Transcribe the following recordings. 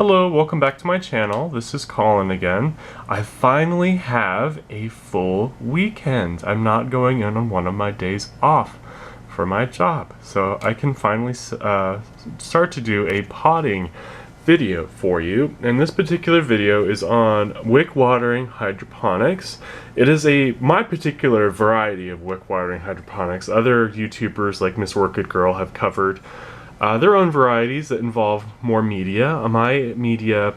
Hello, welcome back to my channel. This is Colin again. I finally have a full weekend. I'm not going in on one of my days off for my job. So I can finally start to do a potting video for you. And this particular video is on wick watering hydroponics. It is my particular variety of wick watering hydroponics. Other YouTubers like Miss Orchid Girl have covered their own varieties that involve more media. My media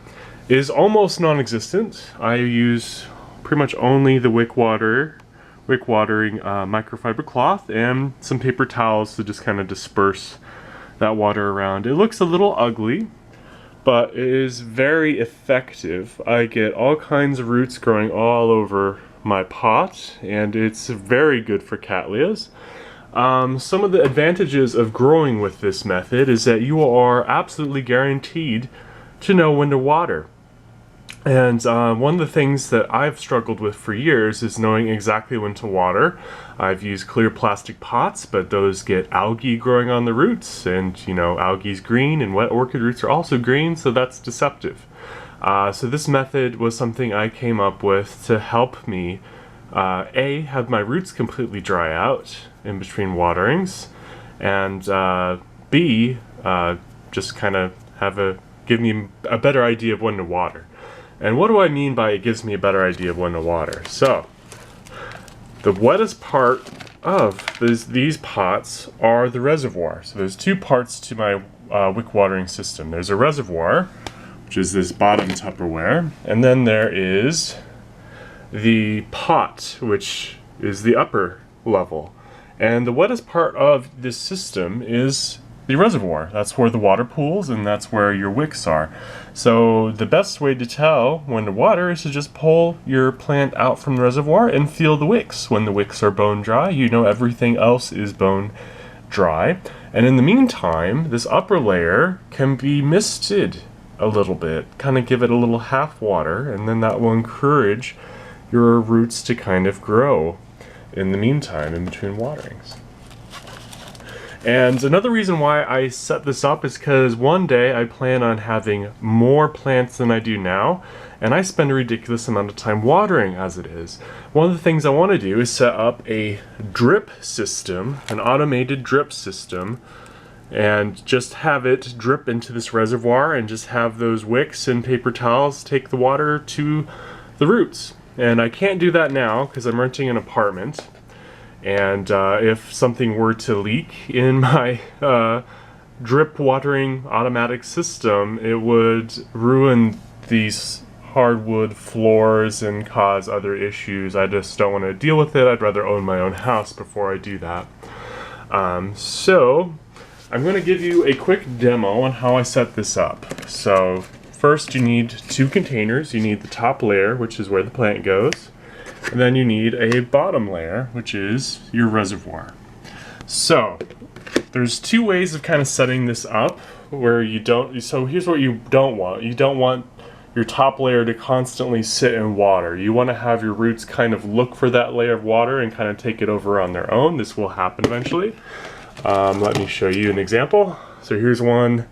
is almost non-existent. I use pretty much only the wick watering microfiber cloth and some paper towels to just kind of disperse that water around. It looks a little ugly, but it is very effective. I get all kinds of roots growing all over my pot, and it's very good for cattleyas. Some of the advantages of growing with this method is that you are absolutely guaranteed to know when to water. And one of the things that I've struggled with for years is knowing exactly when to water. I've used clear plastic pots, but those get algae growing on the roots, and you know, algae's green and wet orchid roots are also green, so that's deceptive. So this method was something I came up with to help me A, have my roots completely dry out in between waterings, and B, just kind of give me a better idea of when to water. And what do I mean by it gives me a better idea of when to water? So, the wettest part of these pots are the reservoir. So there's two parts to my wick watering system. There's a reservoir, which is this bottom Tupperware, and then there is the pot, which is the upper level. And the wettest part of this system is the reservoir. That's where the water pools, and that's where your wicks are. So the best way to tell when to water is to just pull your plant out from the reservoir and feel the wicks. When the wicks are bone dry, you know everything else is bone dry. And in the meantime, this upper layer can be misted a little bit, kind of give it a little half water, and then that will encourage your roots to kind of grow in the meantime, in between waterings. And another reason why I set this up is because one day I plan on having more plants than I do now, and I spend a ridiculous amount of time watering as it is. One of the things I want to do is set up a drip system, an automated drip system, and just have it drip into this reservoir and just have those wicks and paper towels take the water to the roots. And I can't do that now because I'm renting an apartment, and if something were to leak in my drip watering automatic system, it would ruin these hardwood floors and cause other issues. I just don't want to deal with it. I'd rather own my own house before I do that. So I'm going to give you a quick demo on how I set this up. So first, you need two containers. You need the top layer, which is where the plant goes, and then you need a bottom layer, which is your reservoir. So there's two ways of kind of setting this up where you don't. So here's what you don't want. You don't want your top layer to constantly sit in water. You want to have your roots kind of look for that layer of water and kind of take it over on their own. This will happen eventually. Let me show you an example. So here's one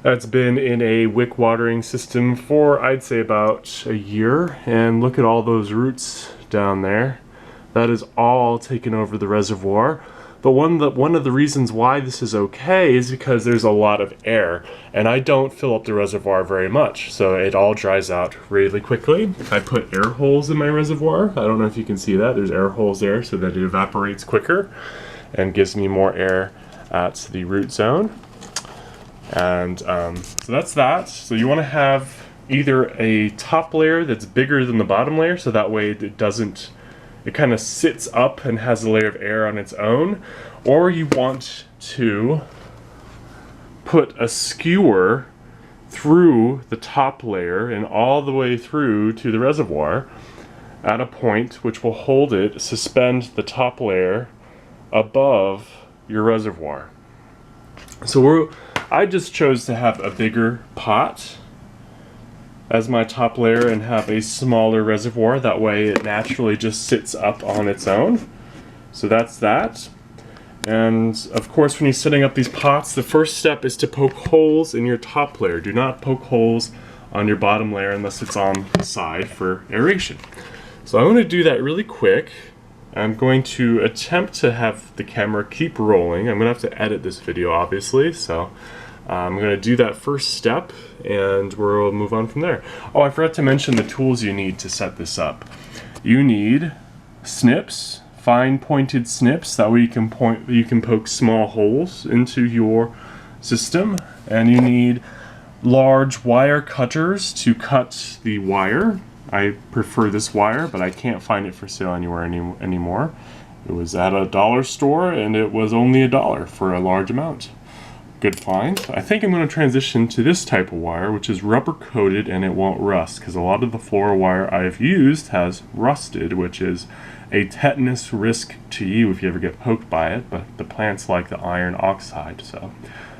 that's been in a wick watering system for, I'd say, about a year, and look at all those roots down there. That is all taken over the reservoir. But one of the reasons why this is okay is because there's a lot of air, and I don't fill up the reservoir very much, so it all dries out really quickly. I put air holes in my reservoir. I don't know if you can see that. There's air holes there so that it evaporates quicker and gives me more air at the root zone. And so that's that. So you want to have either a top layer that's bigger than the bottom layer, so that way it kind of sits up and has a layer of air on its own, or you want to put a skewer through the top layer and all the way through to the reservoir at a point which will hold it, suspend the top layer above your reservoir. So I just chose to have a bigger pot as my top layer and have a smaller reservoir. That way it naturally just sits up on its own. So that's that. And of course, when you're setting up these pots, the first step is to poke holes in your top layer. Do not poke holes on your bottom layer unless it's on the side for aeration. So I'm going to do that really quick. I'm going to attempt to have the camera keep rolling. I'm going to have to edit this video, obviously, so I'm going to do that first step and we'll move on from there. Oh, I forgot to mention the tools you need to set this up. You need snips, fine pointed snips, that way you can poke small holes into your system, and you need large wire cutters to cut the wire. I prefer this wire, but I can't find it for sale anywhere anymore. It was at a dollar store and it was only $1 for a large amount. Good find. I think I'm going to transition to this type of wire, which is rubber coated and it won't rust, because a lot of the floral wire I've used has rusted, which is a tetanus risk to you if you ever get poked by it, but the plants like the iron oxide, so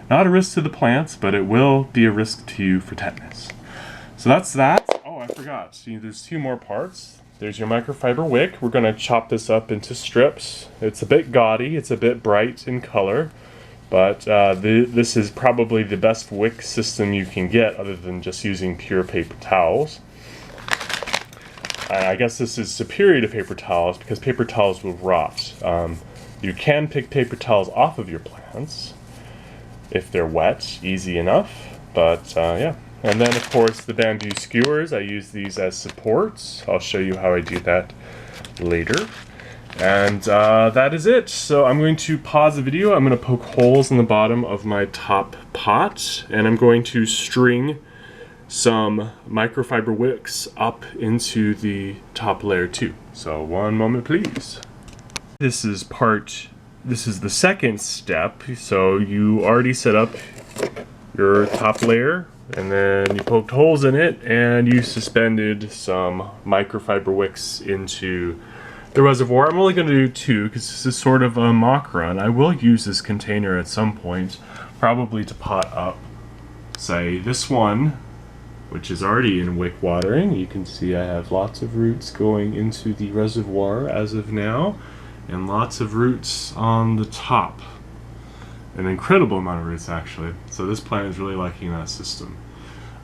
not a risk to the plants, but it will be a risk to you for tetanus. So that's that. Oh, I forgot. See, there's 2 more parts. There's your microfiber wick. We're going to chop this up into strips. It's a bit gaudy, it's a bit bright in color, but this is probably the best wick system you can get other than just using pure paper towels. I guess this is superior to paper towels because paper towels will rot. You can pick paper towels off of your plants if they're wet, easy enough, but yeah. And then of course the bamboo skewers, I use these as supports. I'll show you how I do that later. And that is it. So I'm going to pause the video. I'm going to poke holes in the bottom of my top pot, and I'm going to string some microfiber wicks up into the top layer too. So one moment please. This is the second step. So you already set up your top layer, and then you poked holes in it and you suspended some microfiber wicks into the reservoir. I'm only going to do 2 because this is sort of a mock run. I will use this container at some point, probably to pot up, say, this one, which is already in wick watering. You can see I have lots of roots going into the reservoir as of now, and lots of roots on the top. An incredible amount of roots, actually. So this plant is really liking that system.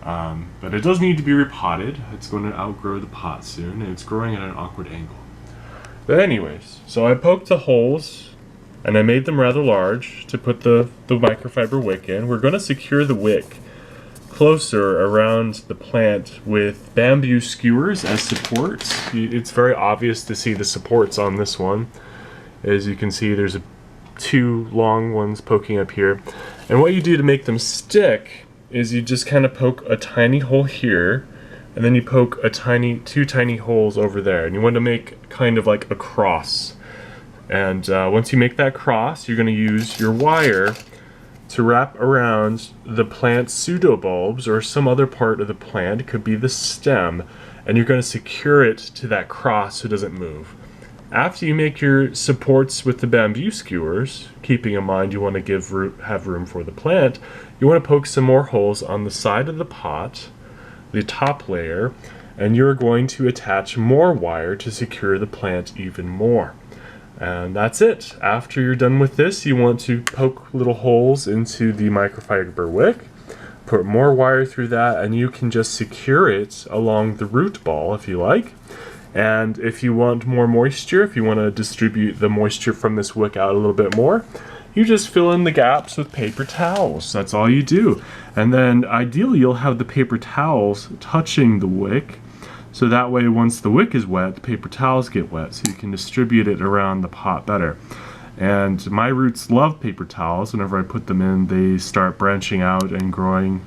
But it does need to be repotted. It's going to outgrow the pot soon, and it's growing at an awkward angle. But anyways, so I poked the holes, and I made them rather large to put the microfiber wick in. We're going to secure the wick closer around the plant with bamboo skewers as supports. It's very obvious to see the supports on this one. As you can see, there's 2 long ones poking up here. And what you do to make them stick is you just kind of poke a tiny hole here, and then you poke a 2 tiny holes over there, and you want to make kind of like a cross. And once you make that cross, you're going to use your wire to wrap around the plant's pseudobulbs or some other part of the plant. It could be the stem, and you're going to secure it to that cross so it doesn't move. After you make your supports with the bamboo skewers, keeping in mind you want to have room for the plant, you want to poke some more holes on the side of the pot, the top layer, and you're going to attach more wire to secure the plant even more. And that's it. After you're done with this, you want to poke little holes into the microfiber wick, put more wire through that, and you can just secure it along the root ball if you like. And if you want more moisture, if you want to distribute the moisture from this wick out a little bit more, you just fill in the gaps with paper towels. That's all you do. And then ideally you'll have the paper towels touching the wick, so that way once the wick is wet, the paper towels get wet, so you can distribute it around the pot better. And my roots love paper towels. Whenever I put them in, they start branching out and growing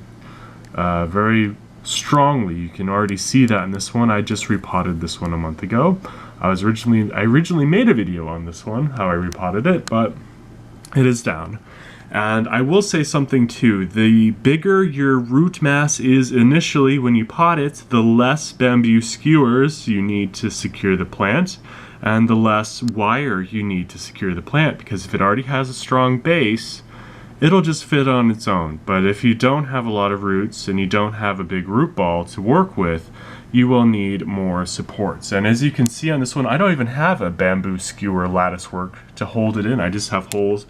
very strongly. You can already see that in this one. I just repotted this one a month ago. I originally made a video on this one, how I repotted it, but it is down. And I will say something too, the bigger your root mass is initially when you pot it, the less bamboo skewers you need to secure the plant, and the less wire you need to secure the plant, because if it already has a strong base, it'll just fit on its own. But if you don't have a lot of roots and you don't have a big root ball to work with, you will need more supports. And as you can see on this one, I don't even have a bamboo skewer lattice work to hold it in. I just have holes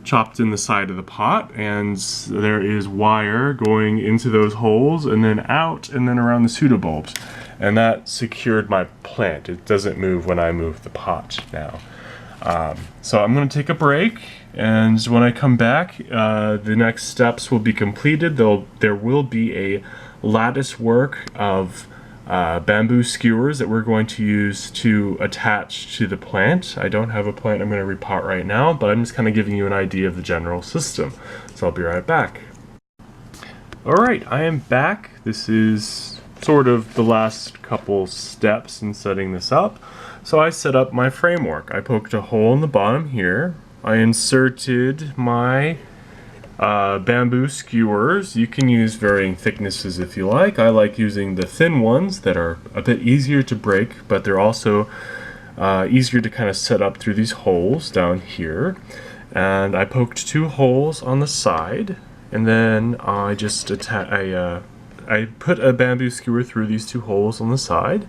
chopped in the side of the pot, and there is wire going into those holes and then out and then around the pseudobulbs. And that secured my plant. It doesn't move when I move the pot now. So I'm going to take a break, and when I come back, the next steps will be completed. There will be a lattice work of bamboo skewers that we're going to use to attach to the plant. I don't have a plant I'm going to repot right now, but I'm just kind of giving you an idea of the general system. So I'll be right back. Alright, I am back. This is sort of the last couple steps in setting this up. So I set up my framework. I poked a hole in the bottom here. I inserted my bamboo skewers. You can use varying thicknesses if you like. I like using the thin ones that are a bit easier to break, but they're also easier to kind of set up through these holes down here. And I poked 2 holes on the side, and then I just I put a bamboo skewer through these 2 holes on the side.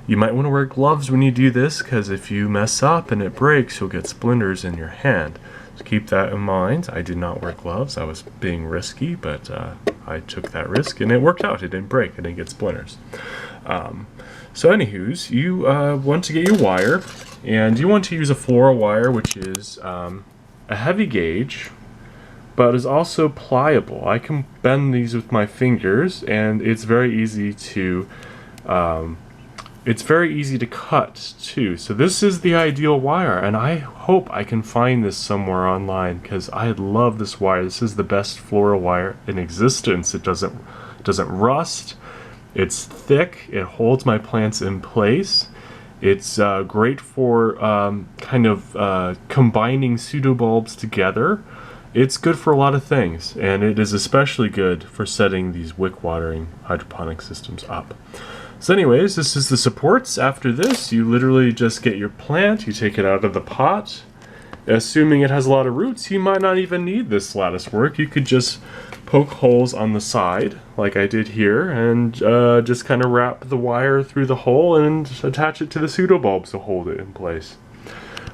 You might want to wear gloves when you do this, because if you mess up and it breaks, you'll get splinters in your hand. So keep that in mind. I did not wear gloves. I was being risky, but I took that risk and it worked out. It didn't break. I didn't get splinters. So anywho's, you want to get your wire, and you want to use a floral wire, which is a heavy gauge, but is also pliable. I can bend these with my fingers, and it's very easy to cut too. So this is the ideal wire, and I hope I can find this somewhere online, because I love this wire. This is the best floral wire in existence. It doesn't rust. It's thick. It holds my plants in place. It's great for kind of combining pseudobulbs together. It's good for a lot of things, and it is especially good for setting these wick watering hydroponic systems up. So anyways, this is the supports. After this, you literally just get your plant, you take it out of the pot. Assuming it has a lot of roots, you might not even need this lattice work. You could just poke holes on the side, like I did here, and just kind of wrap the wire through the hole and attach it to the pseudobulbs to hold it in place.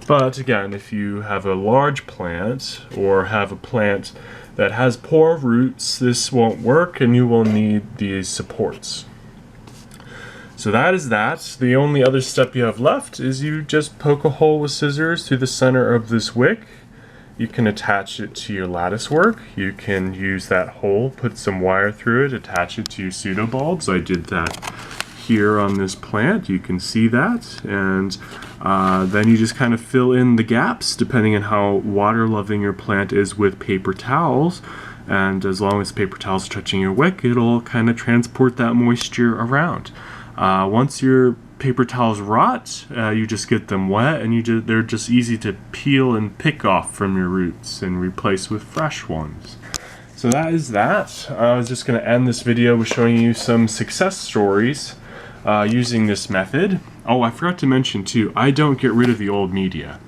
But again, if you have a large plant, or have a plant that has poor roots, this won't work, and you will need these supports. So that is that. The only other step you have left is you just poke a hole with scissors through the center of this wick. You can attach it to your lattice work. You can use that hole, put some wire through it, attach it to your pseudobulbs. I did that here on this plant. You can see that. And then you just kind of fill in the gaps depending on how water-loving your plant is with paper towels. And as long as paper towels are touching your wick, it'll kind of transport that moisture around. Once your paper towels rot, you just get them wet, and they're just easy to peel and pick off from your roots and replace with fresh ones. So that is that. I was just going to end this video with showing you some success stories using this method. Oh, I forgot to mention too, I don't get rid of the old media.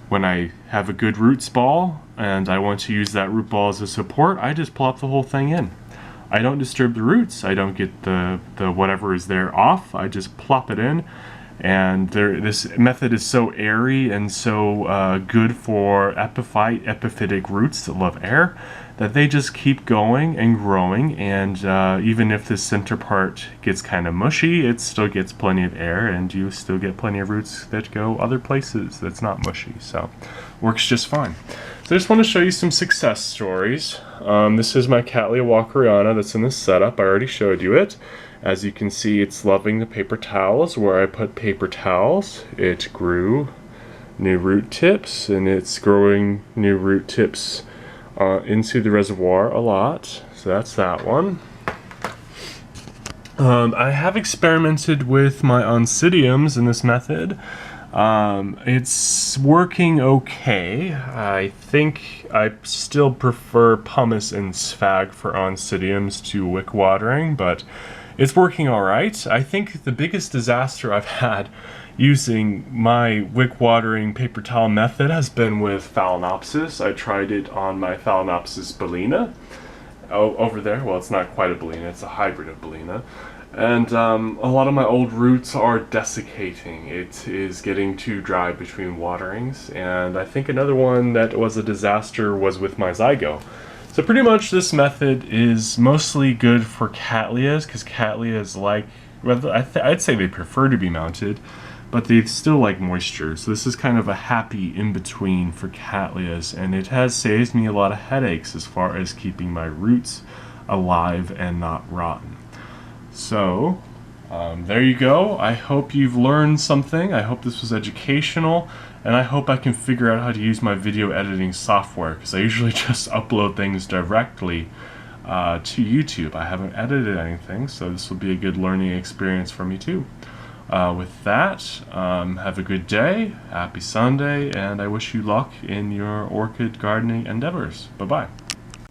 When I have a good roots ball and I want to use that root ball as a support, I just plop the whole thing in. I don't disturb the roots. I don't get the whatever is there off. I just plop it in, and this method is so airy and so good for epiphytic roots that love air, that they just keep going and growing, and even if the center part gets kind of mushy, it still gets plenty of air, and you still get plenty of roots that go other places that's not mushy. So works just fine. So I just want to show you some success stories. This is my Cattleya walkeriana that's in this setup. I already showed you it. As you can see, it's loving the paper towels. Where I put paper towels, it grew new root tips, and it's growing new root tips into the reservoir a lot. So that's that one. I have experimented with my oncidiums in this method. It's working okay. I think I still prefer pumice and sphagnum for oncidiums to wick watering, but it's working alright. I think the biggest disaster I've had using my wick watering paper towel method has been with Phalaenopsis. I tried it on my Phalaenopsis bellina over there. Well, it's not quite a bellina, it's a hybrid of bellina. And a lot of my old roots are desiccating. It is getting too dry between waterings, and I think another one that was a disaster was with my zygo. So pretty much this method is mostly good for Cattleyas, because Cattleyas like, well, I'd say they prefer to be mounted, but they still like moisture. So this is kind of a happy in-between for Cattleyas, and it has saved me a lot of headaches as far as keeping my roots alive and not rotten. So, there you go. I hope you've learned something. I hope this was educational, and I hope I can figure out how to use my video editing software, because I usually just upload things directly to YouTube. I haven't edited anything, so this will be a good learning experience for me too. With that, have a good day, happy Sunday, and I wish you luck in your orchid gardening endeavors. Bye-bye.